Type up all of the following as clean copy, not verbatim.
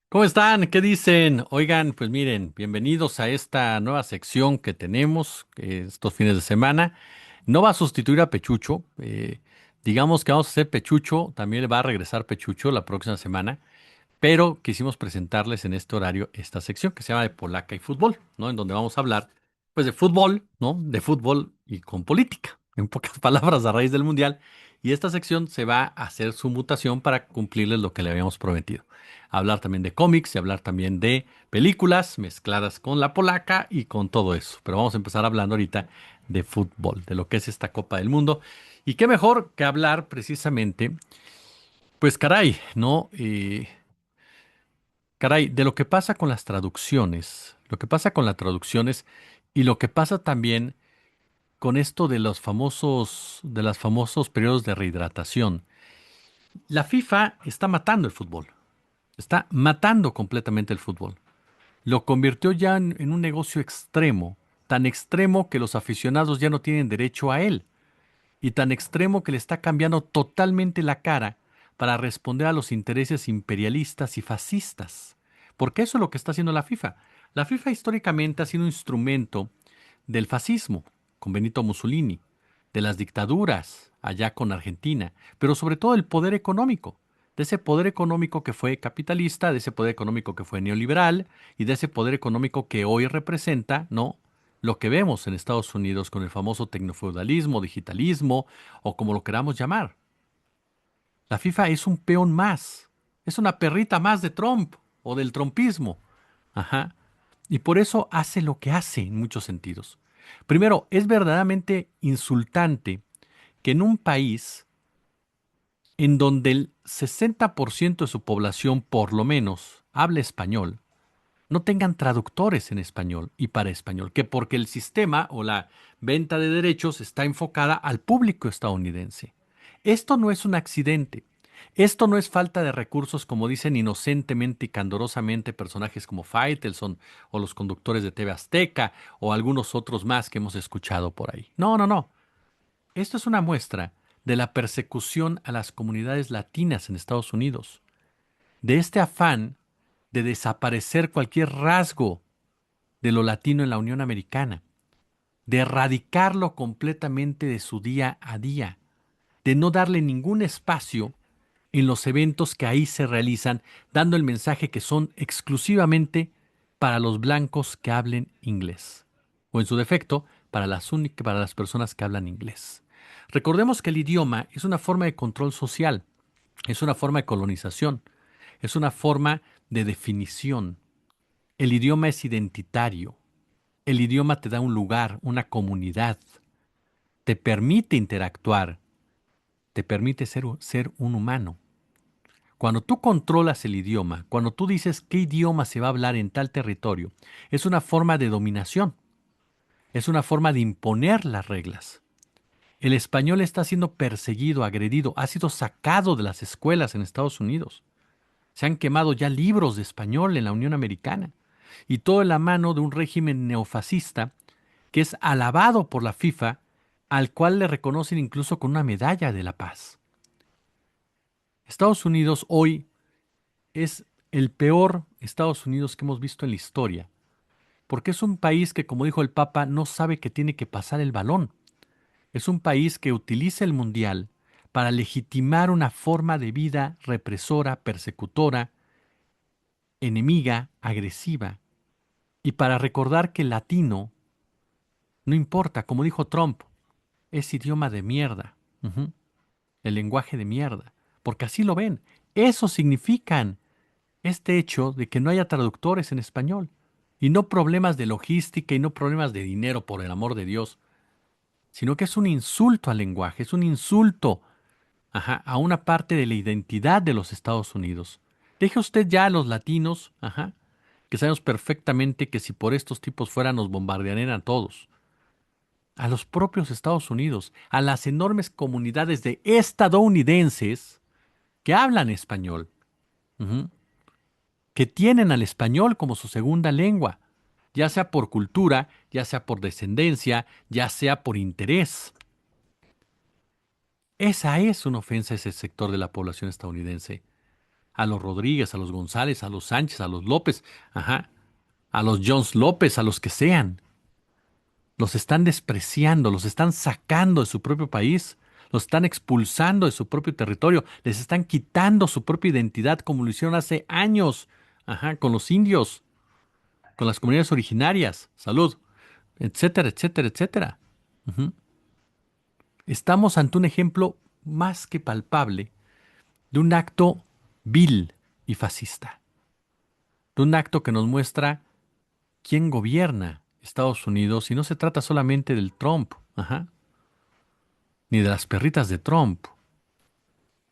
¿Cómo están? ¿Qué dicen? Oigan, pues miren, bienvenidos a esta nueva sección que tenemos estos fines de semana. No va a sustituir a Pechucho. Digamos que vamos a hacer Pechucho, también le va a regresar Pechucho la próxima semana, pero quisimos presentarles en este horario esta sección que se llama de Polaca y Fútbol, ¿no? En donde vamos a hablar, pues, de fútbol, ¿no? De fútbol y con política, en pocas palabras, a raíz del Mundial. Y esta sección se va a hacer su mutación para cumplirles lo que le habíamos prometido. Hablar también de cómics y hablar también de películas mezcladas con la polaca y con todo eso. Pero vamos a empezar hablando ahorita de fútbol, de lo que es esta Copa del Mundo. Y qué mejor que hablar precisamente, pues caray, ¿no? Caray, de lo que pasa con las traducciones, lo que pasa con las traducciones y lo que pasa también con esto de los famosos periodos de rehidratación. La FIFA está matando el fútbol, está matando completamente el fútbol. Lo convirtió ya en un negocio extremo, tan extremo que los aficionados ya no tienen derecho a él, y tan extremo que le está cambiando totalmente la cara para responder a los intereses imperialistas y fascistas. Porque eso es lo que está haciendo la FIFA. La FIFA históricamente ha sido un instrumento del fascismo, con Benito Mussolini, de las dictaduras, allá con Argentina, pero sobre todo el poder económico, de ese poder económico que fue capitalista, de ese poder económico que fue neoliberal y de ese poder económico que hoy representa, ¿no? Lo que vemos en Estados Unidos con el famoso tecnofeudalismo, digitalismo o como lo queramos llamar. La FIFA es un peón más, es una perrita más de Trump o del trumpismo. Ajá. Y por eso hace lo que hace en muchos sentidos. Primero, es verdaderamente insultante que en un país en donde el 60% de su población, por lo menos, habla español, no tengan traductores en español y para español, que porque el sistema o la venta de derechos está enfocada al público estadounidense. Esto no es un accidente. Esto no es falta de recursos, como dicen inocentemente y candorosamente personajes como Faitelson o los conductores de TV Azteca o algunos otros más que hemos escuchado por ahí. No, no, no. Esto es una muestra de la persecución a las comunidades latinas en Estados Unidos, de este afán de desaparecer cualquier rasgo de lo latino en la Unión Americana, de erradicarlo completamente de su día a día, de no darle ningún espacio en los eventos que ahí se realizan, dando el mensaje que son exclusivamente para los blancos que hablen inglés, o en su defecto, para las personas que hablan inglés. Recordemos que el idioma es una forma de control social, es una forma de colonización, es una forma de definición. El idioma es identitario. El idioma te da un lugar, una comunidad, te permite interactuar, te permite ser un humano. Cuando tú controlas el idioma, cuando tú dices qué idioma se va a hablar en tal territorio, es una forma de dominación, es una forma de imponer las reglas. El español está siendo perseguido, agredido, ha sido sacado de las escuelas en Estados Unidos. Se han quemado ya libros de español en la Unión Americana. Y todo en la mano de un régimen neofascista que es alabado por la FIFA, al cual le reconocen incluso con una medalla de la paz. Estados Unidos hoy es el peor Estados Unidos que hemos visto en la historia, porque es un país que, como dijo el Papa, no sabe que tiene que pasar el balón. Es un país que utiliza el Mundial para legitimar una forma de vida represora, persecutora, enemiga, agresiva, y para recordar que el latino, no importa, como dijo Trump, es idioma de mierda. Ujú. El lenguaje de mierda, porque así lo ven. Eso significan este hecho de que no haya traductores en español y no problemas de logística y no problemas de dinero, por el amor de Dios, sino que es un insulto al lenguaje, es un insulto, a una parte de la identidad de los Estados Unidos. Deje usted ya a los latinos, que sabemos perfectamente que si por estos tipos fuera nos bombardearían a todos, a los propios Estados Unidos, a las enormes comunidades de estadounidenses que hablan español, ujú, que tienen al español como su segunda lengua, ya sea por cultura, ya sea por descendencia, ya sea por interés. Esa es una ofensa a ese sector de la población estadounidense. a los Rodríguez, a los González, a los Sánchez, a los López, ajá, a los Jones López, a los que sean. Los están despreciando, los están sacando de su propio país, los están expulsando de su propio territorio, les están quitando su propia identidad como lo hicieron hace años, ajá, con los indios, con las comunidades originarias, salud, etcétera, etcétera, etcétera. Ujú. Estamos ante un ejemplo más que palpable de un acto vil y fascista, de un acto que nos muestra quién gobierna Estados Unidos y no se trata solamente del Trump, ajá, ni de las perritas de Trump.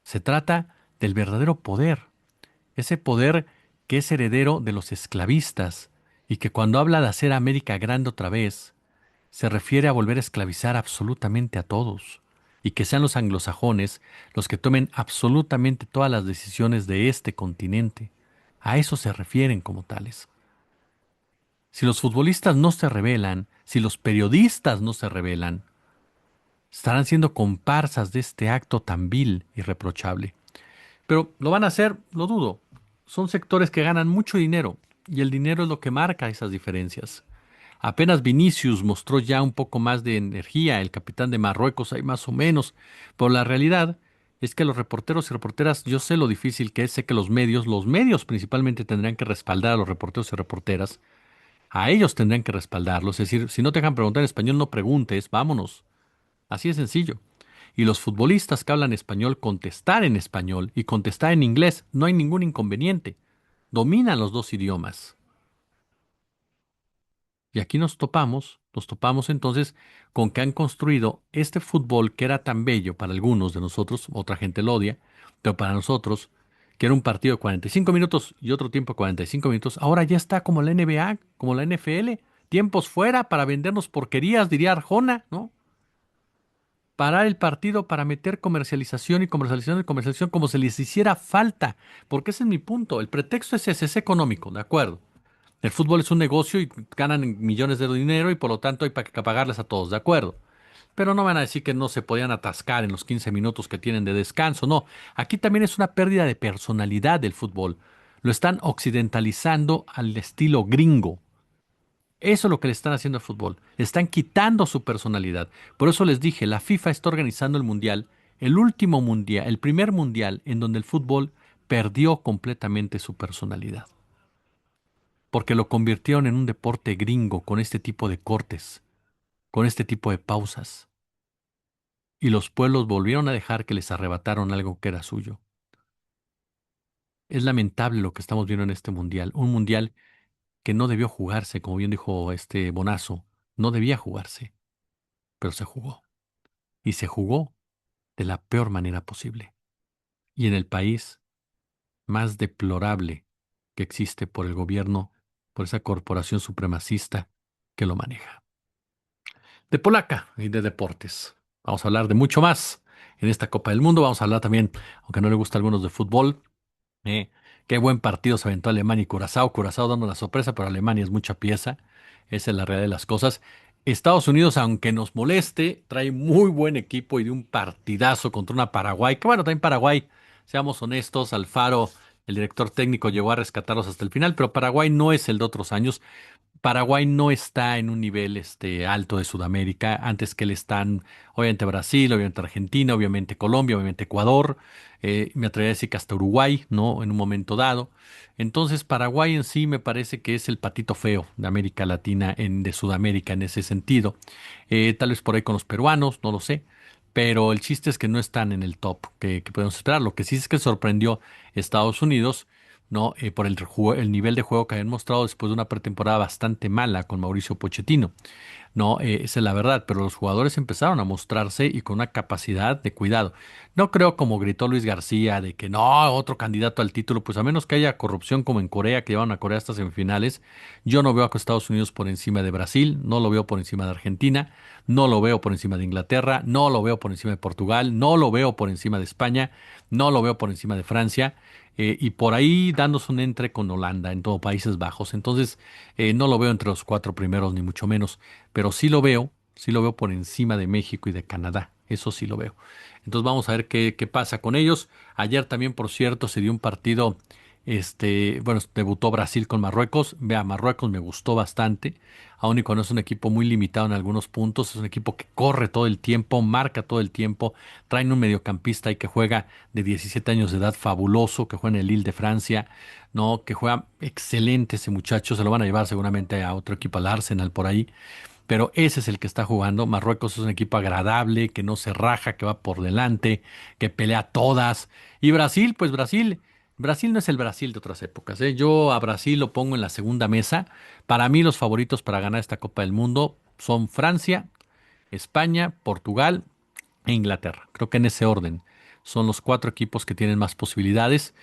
Se trata del verdadero poder, ese poder que es heredero de los esclavistas y que cuando habla de hacer América grande otra vez, se refiere a volver a esclavizar absolutamente a todos y que sean los anglosajones los que tomen absolutamente todas las decisiones de este continente. A eso se refieren como tales. Si los futbolistas no se rebelan, si los periodistas no se rebelan, estarán siendo comparsas de este acto tan vil y reprochable. Pero lo van a hacer, lo dudo. Son sectores que ganan mucho dinero y el dinero es lo que marca esas diferencias. Apenas Vinicius mostró ya un poco más de energía, el capitán de Marruecos hay más o menos, pero la realidad es que los reporteros y reporteras, yo sé lo difícil que es, sé que los medios principalmente tendrían que respaldar a los reporteros y reporteras, a ellos tendrían que respaldarlos, es decir, si no te dejan preguntar en español, no preguntes, vámonos, así de sencillo. Y los futbolistas que hablan español, contestar en español y contestar en inglés, no hay ningún inconveniente, dominan los dos idiomas. Y aquí nos topamos entonces con que han construido este fútbol que era tan bello para algunos de nosotros, otra gente lo odia, pero para nosotros, que era un partido de 45 minutos y otro tiempo de 45 minutos, ahora ya está como la NBA, como la NFL, tiempos fuera para vendernos porquerías, diría Arjona, ¿no? Parar el partido para meter comercialización y comercialización y comercialización como se les hiciera falta, porque ese es mi punto, el pretexto es ese, es económico, ¿de acuerdo? El fútbol es un negocio y ganan millones de dinero y por lo tanto hay para que pagarles a todos, ¿de acuerdo? Pero no van a decir que no se podían atascar en los 15 minutos que tienen de descanso, no. Aquí también es una pérdida de personalidad del fútbol. Lo están occidentalizando al estilo gringo. Eso es lo que le están haciendo al fútbol. Le están quitando su personalidad. Por eso les dije, la FIFA está organizando el mundial, el último mundial, el primer mundial en donde el fútbol perdió completamente su personalidad porque lo convirtieron en un deporte gringo con este tipo de cortes, con este tipo de pausas, y los pueblos volvieron a dejar que les arrebataron algo que era suyo. Es lamentable lo que estamos viendo en este mundial, un mundial que no debió jugarse, como bien dijo este Bonazo, no debía jugarse, pero se jugó, y se jugó de la peor manera posible, y en el país más deplorable que existe por el gobierno, por esa corporación supremacista que lo maneja. De polaca y de deportes. Vamos a hablar de mucho más en esta Copa del Mundo. Vamos a hablar también, aunque no le gusta a algunos de fútbol, eh, qué buen partido se aventó Alemania y Curazao. Curazao dando la sorpresa, pero Alemania es mucha pieza. Esa es la realidad de las cosas. Estados Unidos, aunque nos moleste, trae muy buen equipo y de un partidazo contra una Paraguay. Que bueno, también Paraguay, seamos honestos, Alfaro, el director técnico, llegó a rescatarlos hasta el final, pero Paraguay no es el de otros años. Paraguay no está en un nivel alto de Sudamérica. Antes que él están, obviamente Brasil, obviamente Argentina, obviamente Colombia, obviamente Ecuador. Me atrevería a decir que hasta Uruguay, ¿no? En un momento dado. Entonces, Paraguay en sí me parece que es el patito feo de América Latina, de Sudamérica en ese sentido. Tal vez por ahí con los peruanos, no lo sé. Pero el chiste es que no están en el top que podemos esperar. Lo que sí es que sorprendió Estados Unidos, ¿no? Por el nivel de juego que habían mostrado después de una pretemporada bastante mala con Mauricio Pochettino. No, esa es la verdad, pero los jugadores empezaron a mostrarse y con una capacidad de cuidado. No creo como gritó Luis García de que no, otro candidato al título, pues a menos que haya corrupción como en Corea, que llevan a Corea hasta semifinales, yo no veo a Estados Unidos por encima de Brasil, no lo veo por encima de Argentina, no lo veo por encima de Inglaterra, no lo veo por encima de Portugal, no lo veo por encima de España, no lo veo por encima de Francia. Y por ahí dándose un entre con Holanda en todo Países Bajos. Entonces, no lo veo entre los cuatro primeros, ni mucho menos, pero sí lo veo por encima de México y de Canadá. Eso sí lo veo. Entonces vamos a ver qué pasa con ellos. Ayer también, por cierto, se dio un partido, bueno, debutó Brasil con Marruecos. Vea, Marruecos me gustó bastante, aun y cuando es un equipo muy limitado en algunos puntos, es un equipo que corre todo el tiempo, marca todo el tiempo, traen un mediocampista ahí que juega de 17 años de edad fabuloso, que juega en el Lille de Francia, ¿no? Que juega excelente ese muchacho, se lo van a llevar seguramente a otro equipo, al Arsenal por ahí, pero ese es el que está jugando. Marruecos es un equipo agradable, que no se raja, que va por delante, que pelea todas. Y Brasil, pues Brasil no es el Brasil de otras épocas, ¿eh? Yo a Brasil lo pongo en la segunda mesa. Para mí los favoritos para ganar esta Copa del Mundo son Francia, España, Portugal e Inglaterra. Creo que en ese orden son los cuatro equipos que tienen más posibilidades.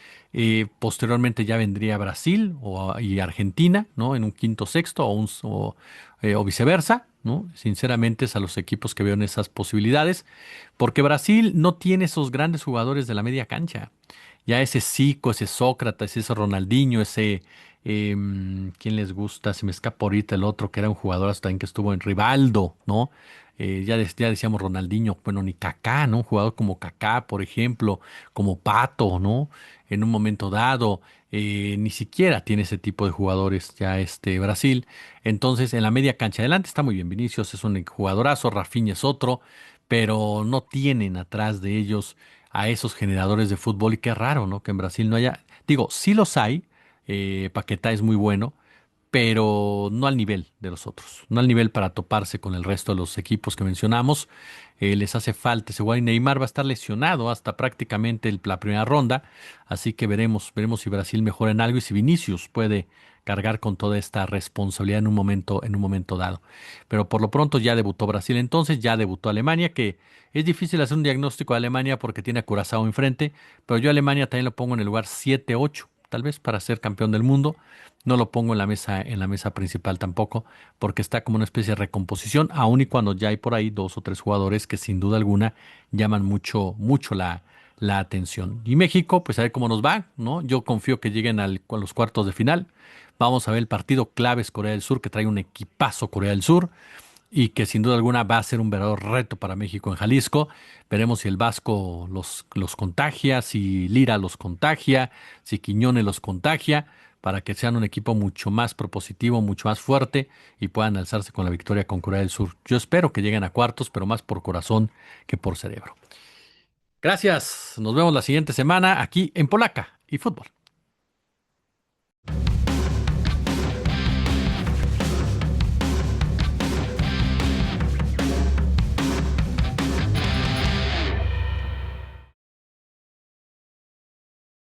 Posteriormente ya vendría Brasil y Argentina, ¿no? En un quinto, sexto o viceversa, ¿no? Sinceramente es a los equipos que veo en esas posibilidades, porque Brasil no tiene esos grandes jugadores de la media cancha. Ya ese Zico, ese Sócrates, ese Ronaldinho, ¿quién les gusta? Se me escapa ahorita el otro que era un jugador hasta también que estuvo en Rivaldo, ¿no? Ya decíamos Ronaldinho, bueno, ni Kaká, ¿no? Un jugador como Kaká, por ejemplo, como Pato, ¿no? En un momento dado, ni siquiera tiene ese tipo de jugadores ya Brasil. Entonces, en la media cancha adelante está muy bien. Vinicius es un jugadorazo, Rafinha es otro, pero no tienen atrás de ellos a esos generadores de fútbol y qué raro, ¿no? Que en Brasil no haya, digo, sí los hay, Paquetá es muy bueno, pero no al nivel de los otros, no al nivel para toparse con el resto de los equipos que mencionamos. Les hace falta ese guay. Neymar va a estar lesionado hasta prácticamente la primera ronda, así que veremos si Brasil mejora en algo y si Vinicius puede cargar con toda esta responsabilidad en un momento dado. Pero por lo pronto ya debutó Brasil, entonces ya debutó Alemania, que es difícil hacer un diagnóstico de Alemania porque tiene a Curazao enfrente, pero yo a Alemania también lo pongo en el lugar 7-8, tal vez para ser campeón del mundo. No lo pongo en la mesa principal tampoco, porque está como una especie de recomposición, aun y cuando ya hay por ahí dos o tres jugadores que sin duda alguna llaman mucho la atención. Y México, pues a ver cómo nos va, ¿no? Yo confío que lleguen a los cuartos de final. Vamos a ver el partido clave es Corea del Sur, que trae un equipazo Corea del Sur y que sin duda alguna va a ser un verdadero reto para México en Jalisco. Veremos si el Vasco los contagia, si Lira los contagia, si Quiñones los contagia, para que sean un equipo mucho más propositivo, mucho más fuerte y puedan alzarse con la victoria con Corea del Sur. Yo espero que lleguen a cuartos, pero más por corazón que por cerebro. Gracias, nos vemos la siguiente semana aquí en Polaca y Fútbol.